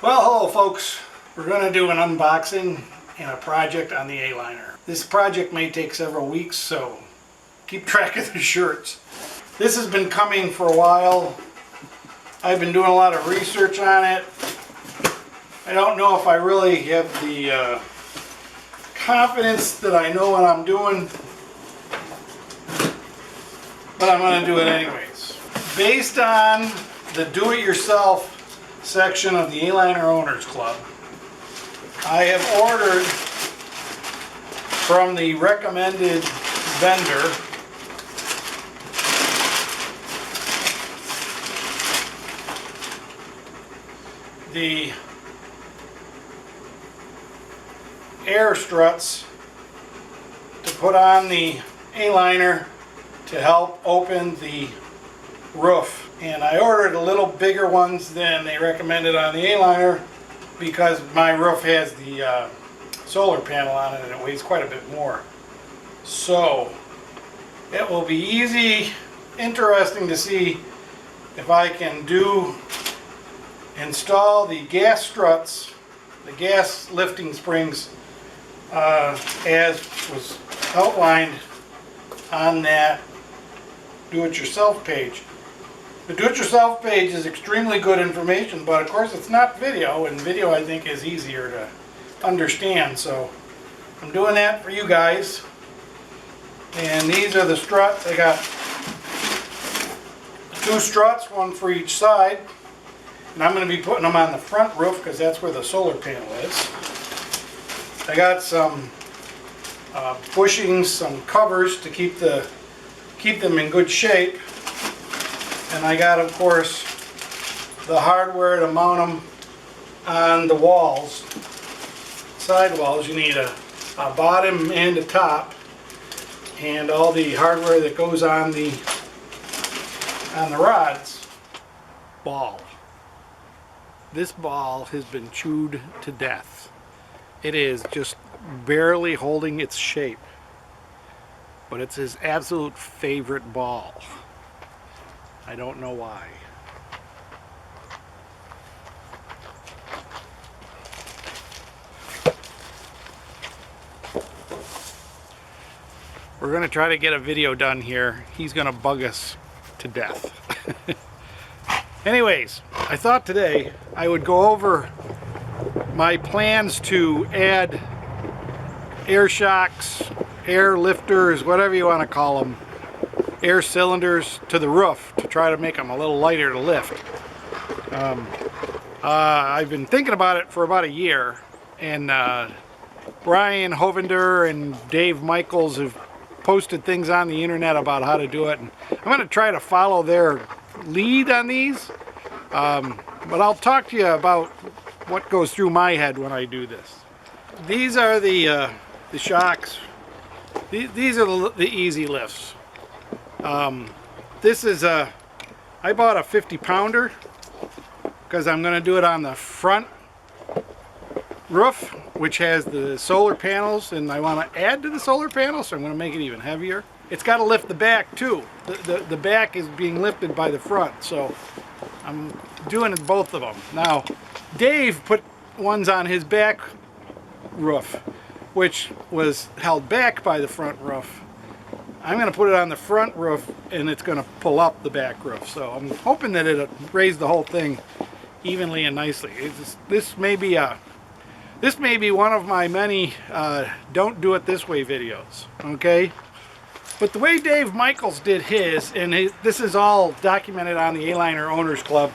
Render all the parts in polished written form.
Well, hello folks. We're going to do an unboxing and a project on the A-liner. This project may take several weeks, so keep track of the shirts. This has been coming for a while. I've been doing a lot of research on it. I don't know if I really have the confidence that I know what I'm doing, but I'm going to do it anyways. Based on the do-it-yourself section of the A-liner Owners Club, I have ordered from the recommended vendor the air struts to put on the A-liner to help open the roof. And I ordered a little bigger ones than they recommended on the A-liner because my roof has the solar panel on it and it weighs quite a bit more. So it will be interesting to see if I can install the gas struts, the gas lifting springs, as was outlined on that do-it-yourself page. The do-it-yourself page is extremely good information, but of course it's not video, and video I think is easier to understand, so I'm doing that for you guys. And these are the struts. I got 2 struts, one for each side, and I'm going to be putting them on the front roof because that's where the solar panel is. I got some bushings, some covers to keep them in good shape. And I got, of course, the hardware to mount them on the walls, side walls. You need a bottom and a top, and all the hardware that goes on the rods. Ball. This ball has been chewed to death. It is just barely holding its shape, but it's his absolute favorite ball. I don't know why. We're going to try to get a video done here. He's going to bug us to death. Anyways, I thought today I would go over my plans to add air shocks, air lifters, whatever you want to call them, air cylinders to the roof to try to make them a little lighter to lift. I've been thinking about it for about a year, and Brian Hovender and Dave Michaels have posted things on the internet about how to do it, and I'm going to try to follow their lead on these, but I'll talk to you about what goes through my head when I do this. These are the shocks. These are the easy lifts. This is I bought a 50-pounder because I'm going to do it on the front roof, which has the solar panels, and I want to add to the solar panels, so I'm going to make it even heavier. It's got to lift the back too. The back is being lifted by the front, so I'm doing both of them. Now, Dave put ones on his back roof, which was held back by the front roof. I'm going to put it on the front roof, and it's going to pull up the back roof. So I'm hoping that it'll raise the whole thing evenly and nicely. This may be one of my many don't do it this way videos, okay? But the way Dave Michaels did his, and this is all documented on the A-liner Owners Club,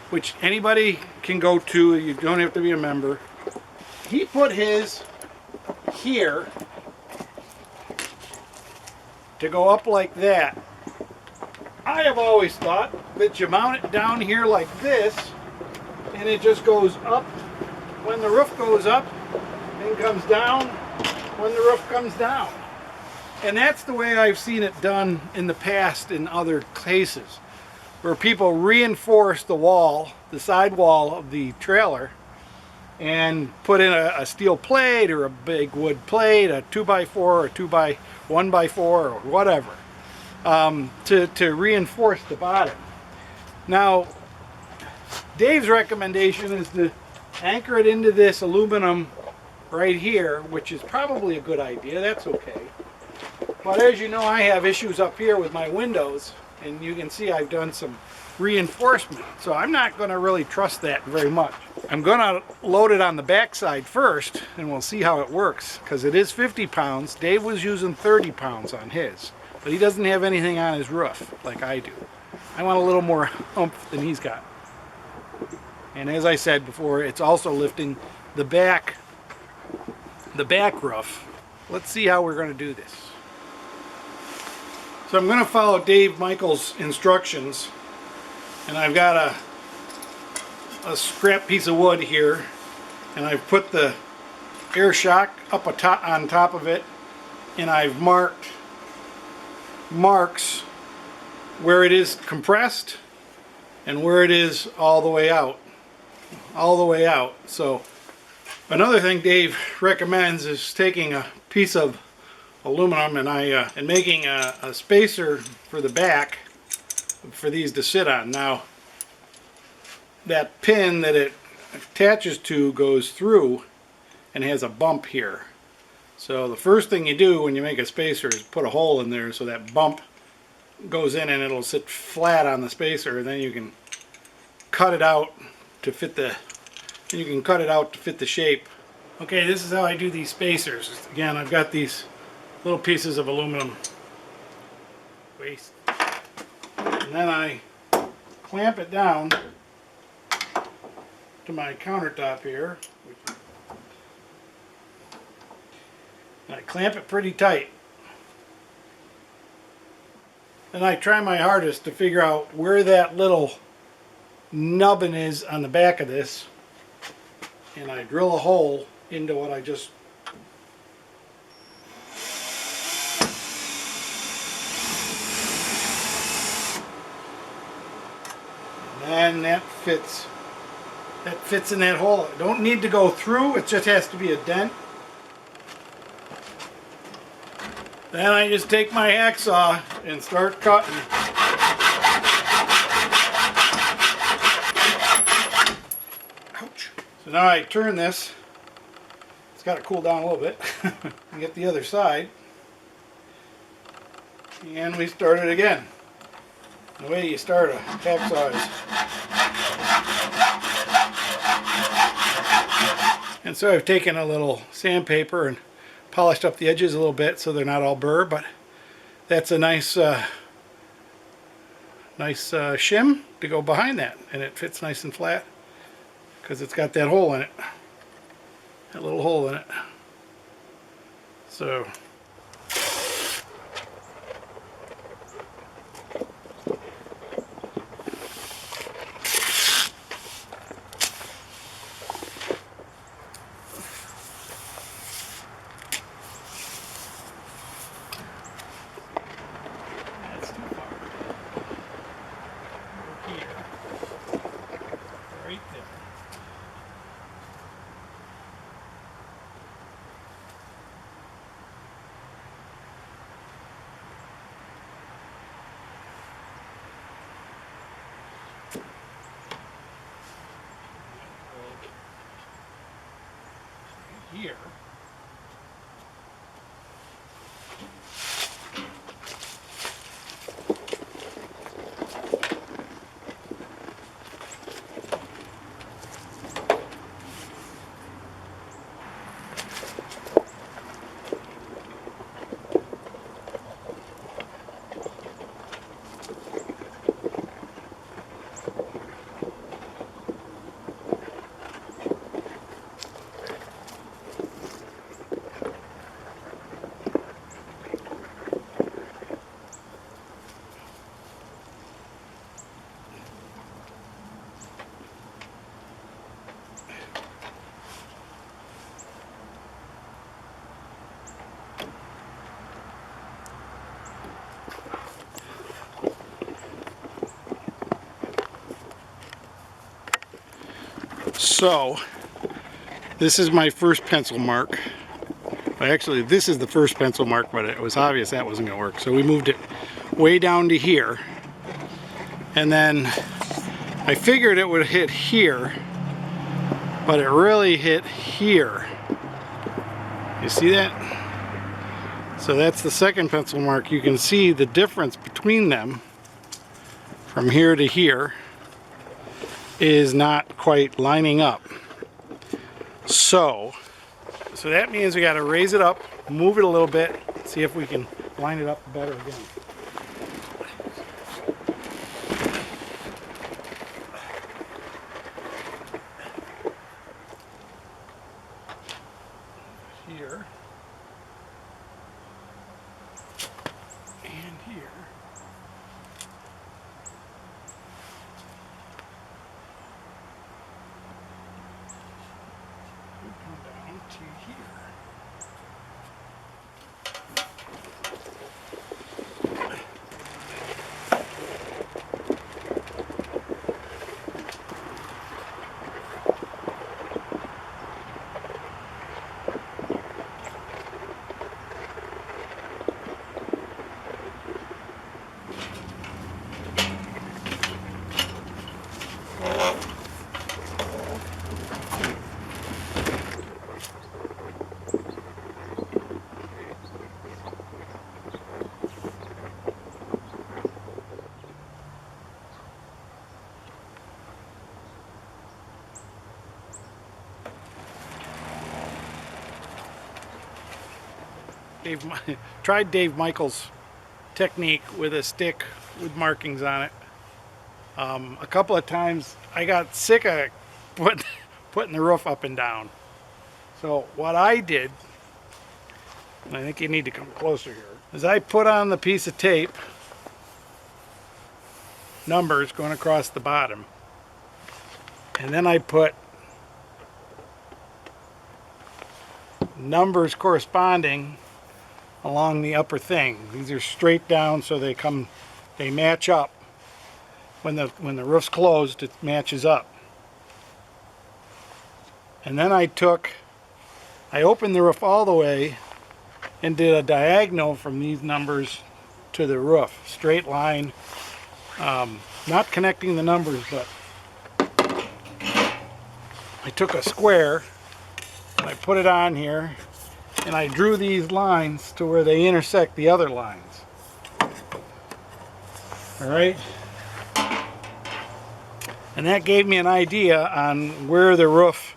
which anybody can go to, you don't have to be a member. He put his here to go up like that. I have always thought that you mount it down here like this, and it just goes up when the roof goes up and comes down when the roof comes down. And that's the way I've seen it done in the past in other cases, where people reinforce the wall, the side wall of the trailer, and put in a steel plate or a big wood plate, a 2x4 or 1x4 or whatever, to reinforce the bottom. Now, Dave's recommendation is to anchor it into this aluminum right here, which is probably a good idea. That's okay. But as you know, I have issues up here with my windows, and you can see I've done some reinforcement. So I'm not going to really trust that very much. I'm going to load it on the back side first, and we'll see how it works, because it is 50 pounds. Dave was using 30 pounds on his, but he doesn't have anything on his roof like I do. I want a little more oomph than he's got. And as I said before, it's also lifting the back roof. Let's see how we're going to do this. So I'm going to follow Dave Michael's instructions, and I've got a scrap piece of wood here, and I've put the air shock up on top of it, and I've marked marks where it is compressed and where it is all the way out. So another thing Dave recommends is taking a piece of aluminum and making a spacer for the back for these to sit on. Now that pin that it attaches to goes through and has a bump here. So the first thing you do when you make a spacer is put a hole in there so that bump goes in and it'll sit flat on the spacer, and then you can cut it out to fit the shape. Okay, this is how I do these spacers. Again, I've got these little pieces of aluminum waste, and then I clamp it down to my countertop here. And I clamp it pretty tight. Then I try my hardest to figure out where that little nubbin is on the back of this, and I drill a hole into what I just and that fits in that hole. It don't need to go through, it just has to be a dent. Then I just take my hacksaw and start cutting. Ouch. So now I turn this. It's got to cool down a little bit. And get the other side. And we start it again. The way you start a hacksaw is. And so I've taken a little sandpaper and polished up the edges a little bit so they're not all burr, but that's a nice shim to go behind that, and it fits nice and flat because it's got that hole in it, that little hole in it. So here. So this is my first pencil mark. Actually, this is the first pencil mark, but it was obvious that wasn't going to work. So we moved it way down to here. And then I figured it would hit here, but it really hit here. You see that? So that's the second pencil mark. You can see the difference between them from here to here is not quite lining up. So that means we got to raise it up, move it a little bit, see if we can line it up better again. Here and here. We come down to here. Tried Dave Michaels' technique with a stick with markings on it. A couple of times I got sick of putting the roof up and down. So what I did, and I think you need to come closer here, is I put on the piece of tape numbers going across the bottom, and then I put numbers corresponding along the upper thing. These are straight down, so they match up. When the roof's closed, it matches up. And then I opened the roof all the way and did a diagonal from these numbers to the roof, straight line, not connecting the numbers, but I took a square and I put it on here, and I drew these lines to where they intersect the other lines. All right? And that gave me an idea on where the roof,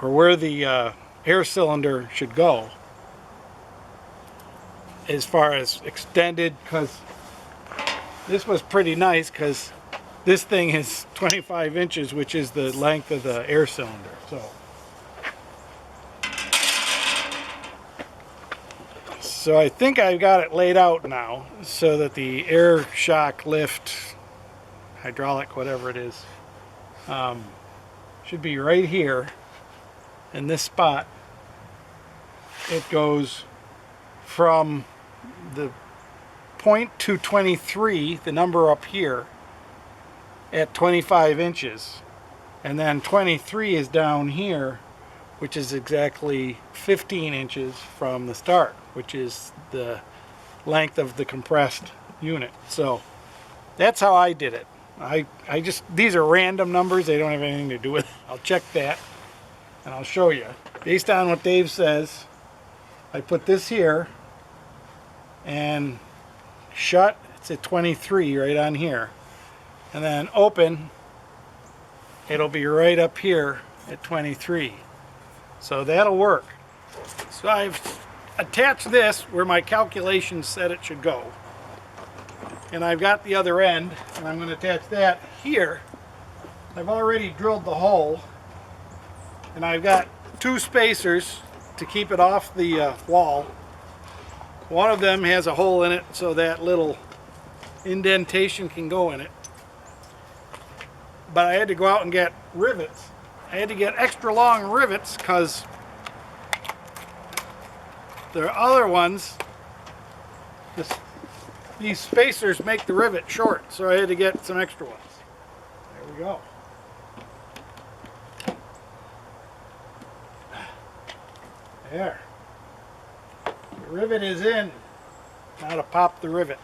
or where the air cylinder should go as far as extended, because this was pretty nice, because this thing is 25 inches, which is the length of the air cylinder. So I think I've got it laid out now so that the air shock lift, hydraulic, whatever it is, should be right here in this spot. It goes from the point to 23, the number up here, at 25 inches. And then 23 is down here, which is exactly 15 inches from the start, which is the length of the compressed unit. So that's how I did it. I just, these are random numbers, they don't have anything to do with it. I'll check that and I'll show you. Based on what Dave says, I put this here and shut, it's at 23 right on here. And then open, it'll be right up here at 23. So that'll work. So I've attached this where my calculations said it should go. And I've got the other end, and I'm going to attach that here. I've already drilled the hole, and I've got two spacers to keep it off the wall. One of them has a hole in it so that little indentation can go in it. But I had to go out and get rivets. I had to get extra long rivets because the other ones, these spacers make the rivet short, so I had to get some extra ones. There we go. There. The rivet is in. Now to pop the rivet.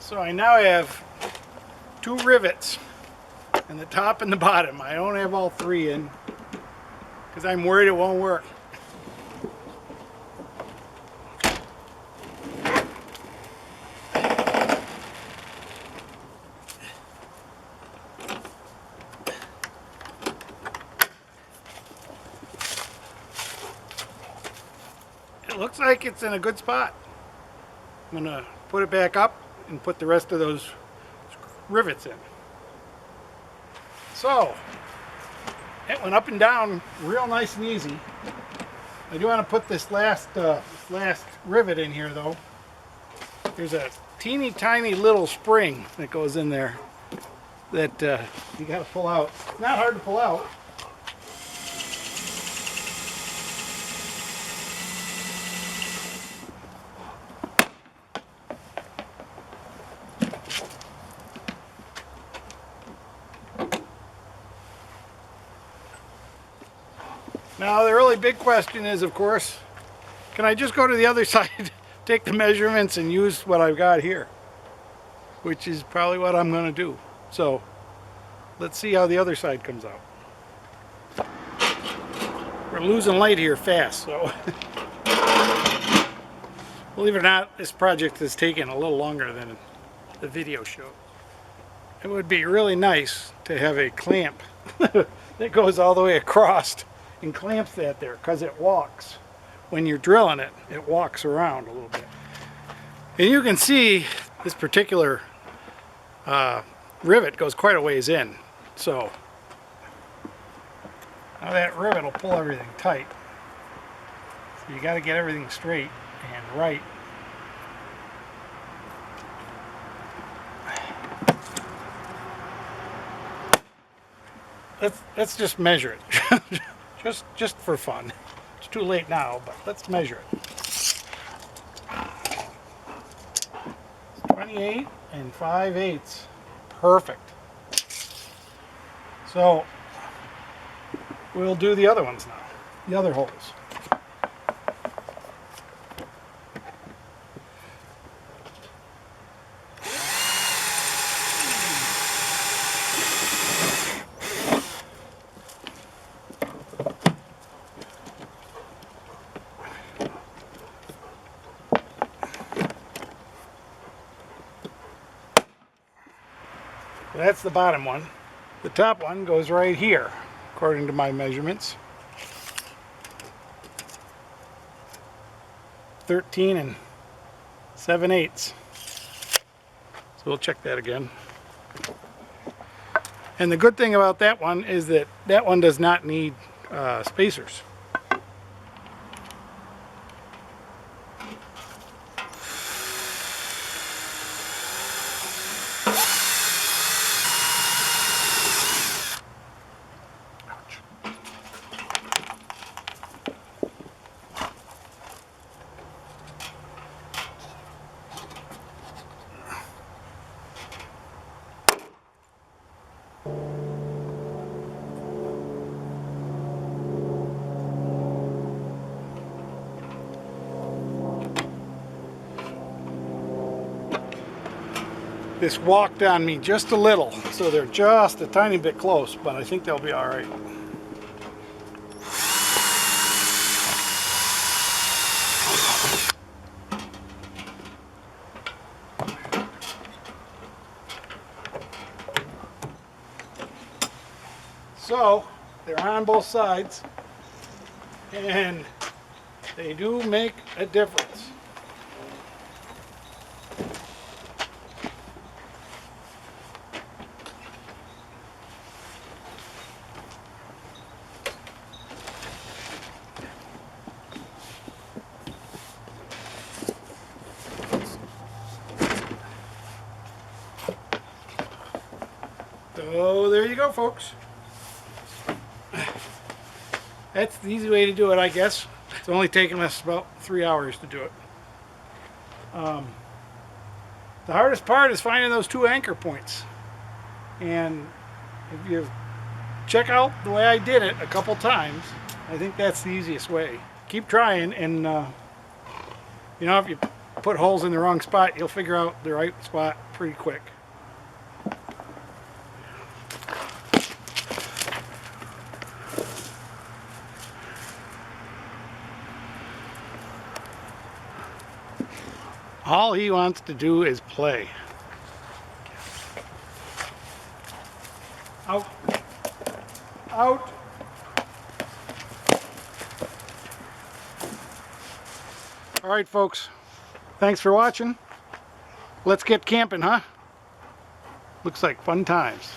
So I now have 2 rivets in the top and the bottom. I don't have all 3 in because I'm worried it won't work. It looks like it's in a good spot. I'm going to put it back up and put the rest of those rivets in. So, it went up and down real nice and easy. I do want to put this last rivet in here though. There's a teeny tiny little spring that goes in there that you got to pull out. It's not hard to pull out. Now the really big question is, of course, can I just go to the other side, take the measurements and use what I've got here? Which is probably what I'm going to do. So let's see how the other side comes out. We're losing light here fast, so believe it or not, this project has taken a little longer than the video showed. It would be really nice to have a clamp that goes all the way across and clamps that there, because it walks. When you're drilling it, it walks around a little bit. And you can see this particular rivet goes quite a ways in. So now that rivet will pull everything tight. So you got to get everything straight and right. Let's just measure it. just for fun. It's too late now, but let's measure it. 28 5/8. Perfect. So we'll do the other ones now, the other holes. That's the bottom one. The top one goes right here, according to my measurements. 13 7/8. So we'll check that again. And the good thing about that one is that that one does not need spacers. This walked on me just a little, so they're just a tiny bit close, but I think they'll be all right. So they're on both sides, and they do make a difference. So there you go, folks. That's the easy way to do it, I guess. It's only taken us about 3 hours to do it. The hardest part is finding those 2 anchor points. And if you check out the way I did it a couple times, I think that's the easiest way. Keep trying, and you know, if you put holes in the wrong spot, you'll figure out the right spot pretty quick. All he wants to do is play. Out. Out. All right, folks. Thanks for watching. Let's get camping, huh? Looks like fun times.